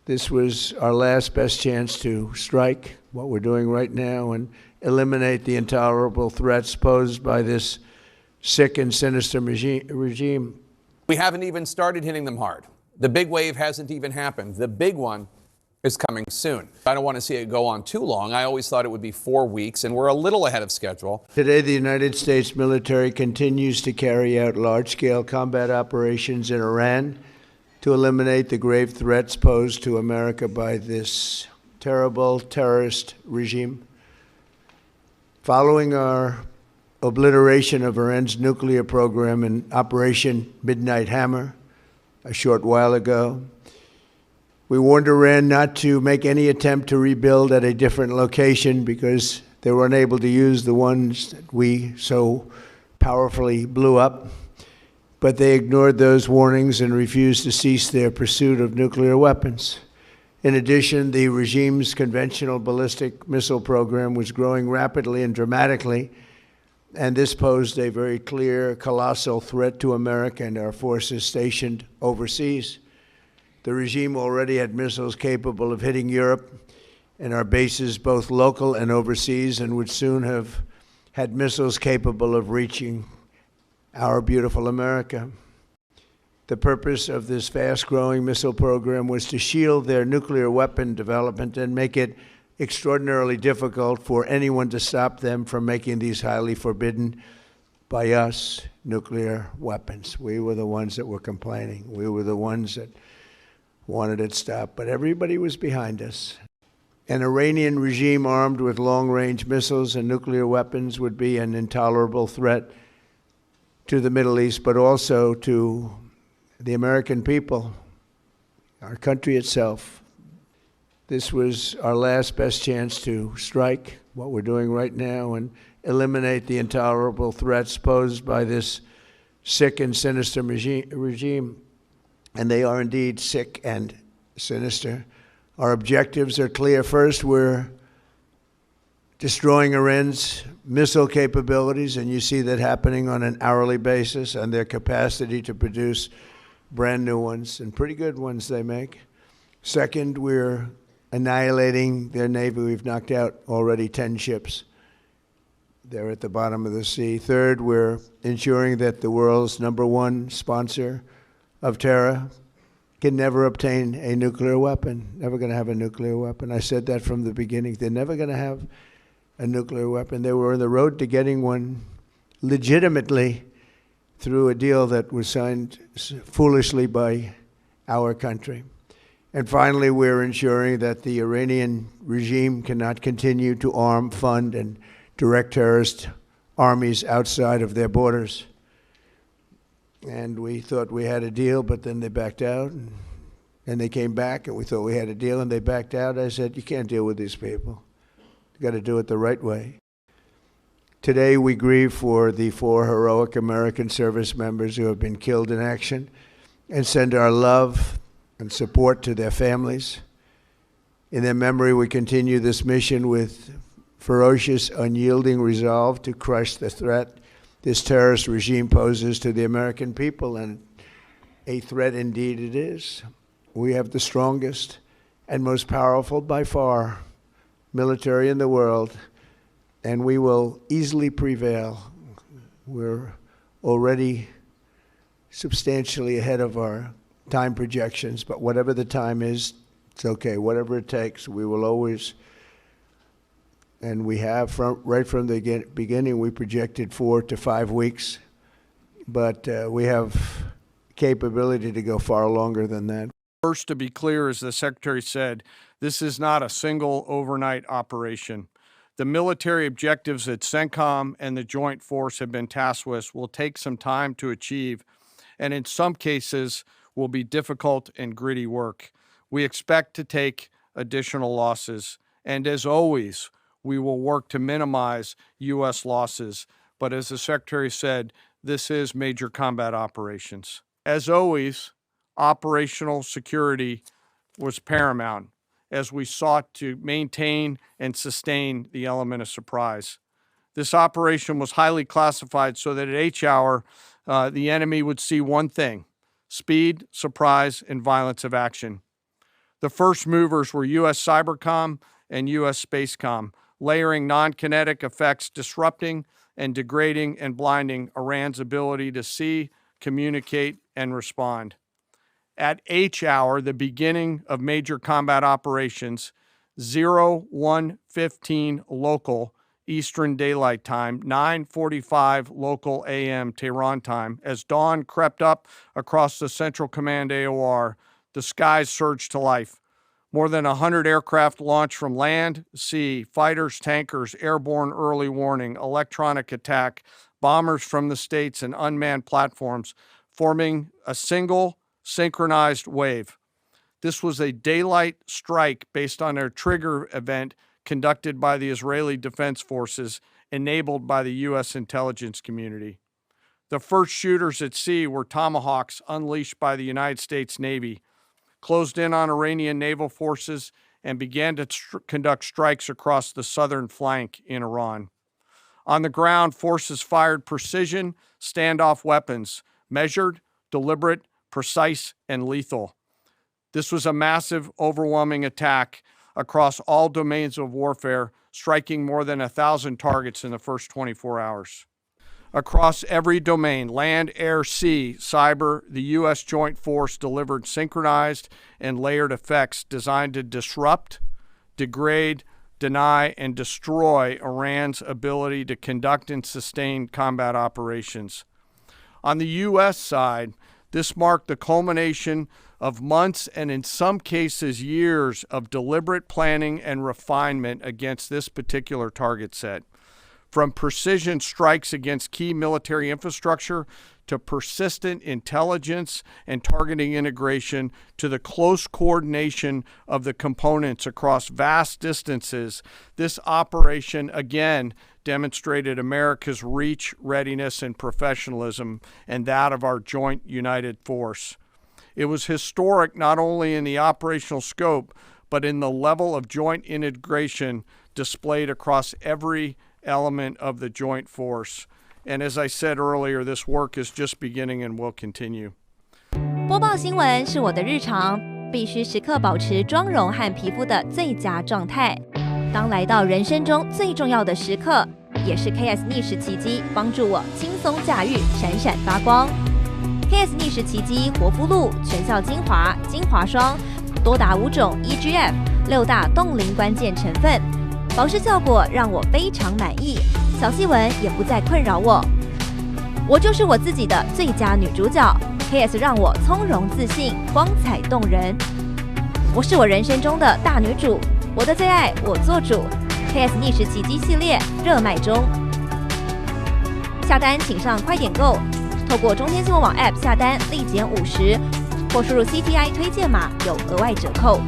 This was our last best chance to strike what we're doing right now and eliminate the intolerable threats posed by this sick and sinister regime. We haven't even started hitting them hard. The big wave hasn't even happened. The big one is coming soon. I don't want to see it go on too long. I always thought it would be 4 weeks, and we're a little ahead of schedule. Today, the United States military continues to carry out large-scale combat operations in Iran to eliminate the grave threats posed to America by this terrible terrorist regime. Following our obliteration of Iran's nuclear program in Operation Midnight Hammer a short while ago, we warned Iran not to make any attempt to rebuild at a different location because they were unable to use the ones that we so powerfully blew up. But they ignored those warnings and refused to cease their pursuit of nuclear weapons. In addition, the regime's conventional ballistic missile program was growing rapidly and dramatically, and this posed a very clear, colossal threat to America and our forces stationed overseas. The regime already had missiles capable of hitting Europe and our bases, both local and overseas, and would soon have had missiles capable of reaching our beautiful America. The purpose of this fast-growing missile program was to shield their nuclear weapon development and make it extraordinarily difficult for anyone to stop them from making these highly forbidden by us nuclear weapons. We were the ones that were complaining. We were the ones that wanted it stopped, but everybody was behind us. An Iranian regime armed with long-range missiles and nuclear weapons would be an intolerable threat to the Middle East, but also to the American people, our country itself. This was our last best chance to strike what we're doing right now and eliminate the intolerable threats posed by this sick and sinister regime. And they are indeed sick and sinister. Our objectives are clear. First, we're destroying Iran's missile capabilities, and you see that happening on an hourly basis, and their capacity to produce brand new ones, and pretty good ones they make. Second, we're annihilating their Navy. We've knocked out already 10 ships. They're at the bottom of the sea. Third, we're ensuring that the world's #1 sponsor of terror can never obtain a nuclear weapon, never going to have a nuclear weapon. I said that from the beginning. They're never going to have a nuclear weapon. They were on the road to getting one legitimately through a deal that was signed foolishly by our country. And finally, we're ensuring that the Iranian regime cannot continue to arm, fund, and direct terrorist armies outside of their borders. And we thought we had a deal, but then they backed out. And they came back, and we thought we had a deal, and they backed out. I said, you can't deal with these people. You got to do it the right way. Today, we grieve for the 4 heroic American service members who have been killed in action and send our love and support to their families. In their memory, we continue this mission with ferocious, unyielding resolve to crush the threat this terrorist regime poses to the American people, and a threat indeed it is. We have the strongest and most powerful, by far, military in the world, and we will easily prevail. We're already substantially ahead of our time projections, but whatever the time is, it's okay. Whatever it takes, we will always, and we have right from the beginning, we projected 4 to 5 weeks, but we have capability to go far longer than that. First, to be clear, as the Secretary said, this is not a single overnight operation. The military objectives that CENTCOM and the Joint Force have been tasked with will take some time to achieve, and in some cases will be difficult and gritty work. We expect to take additional losses, and as always, we will work to minimize U.S. losses. But as the Secretary said, this is major combat operations. As always, operational security was paramount as we sought to maintain and sustain the element of surprise. This operation was highly classified so that at H hour, the enemy would see one thing: speed, surprise, and violence of action. The first movers were U.S. Cybercom and U.S. Spacecom, layering non-kinetic effects disrupting and degrading and blinding Iran's ability to see, communicate, and respond. At H hour, the beginning of major combat operations, 01:15 local Eastern Daylight Time, 9:45 local AM Tehran time, as dawn crept up across the Central Command AOR, the skies surged to life. More than 100 aircraft launched from land, sea, fighters, tankers, airborne early warning, electronic attack, bombers from the States, and unmanned platforms, forming a single synchronized wave. This was a daylight strike based on a trigger event conducted by the Israeli Defense Forces, enabled by the U.S. intelligence community. The first shooters at sea were Tomahawks unleashed by the United States Navy, closed in on Iranian naval forces, and began to conduct strikes across the southern flank in Iran. On the ground, forces fired precision standoff weapons, measured, deliberate, precise, and lethal. This was a massive, overwhelming attack across all domains of warfare, striking more than 1,000 targets in the first 24 hours. Across every domain, land, air, sea, cyber, the U.S. Joint Force delivered synchronized and layered effects designed to disrupt, degrade, deny, and destroy Iran's ability to conduct and sustain combat operations. On the U.S. side, this marked the culmination of months and in some cases years of deliberate planning and refinement against this particular target set. From precision strikes against key military infrastructure to persistent intelligence and targeting integration to the close coordination of the components across vast distances, this operation again demonstrated America's reach, readiness, and professionalism, and that of our joint united force. It was historic not only in the operational scope, but in the level of joint integration displayed across every element of the joint force. And as I said earlier, this work is just beginning and will continue. 播报新闻是我的日常，必须时刻保持妆容和皮肤的最佳状态。当来到人生中最重要的时刻，也是 KS 逆时奇迹帮助我轻松驾驭，闪闪发光。KS 逆时奇迹活肤露全效精华、精华霜，多达5种 EGF 6大冻龄关键成分，保湿效果让我非常满意，小细纹也不再困扰我。我就是我自己的最佳女主角 ，KS 让我从容自信，光彩动人。我是我人生中的大女主，我的最爱我做主。KS 逆时奇迹系列热卖中，下单请上快点购，透过中天新闻网 App 下单立减50，或输入 CTI 推荐码有额外折扣。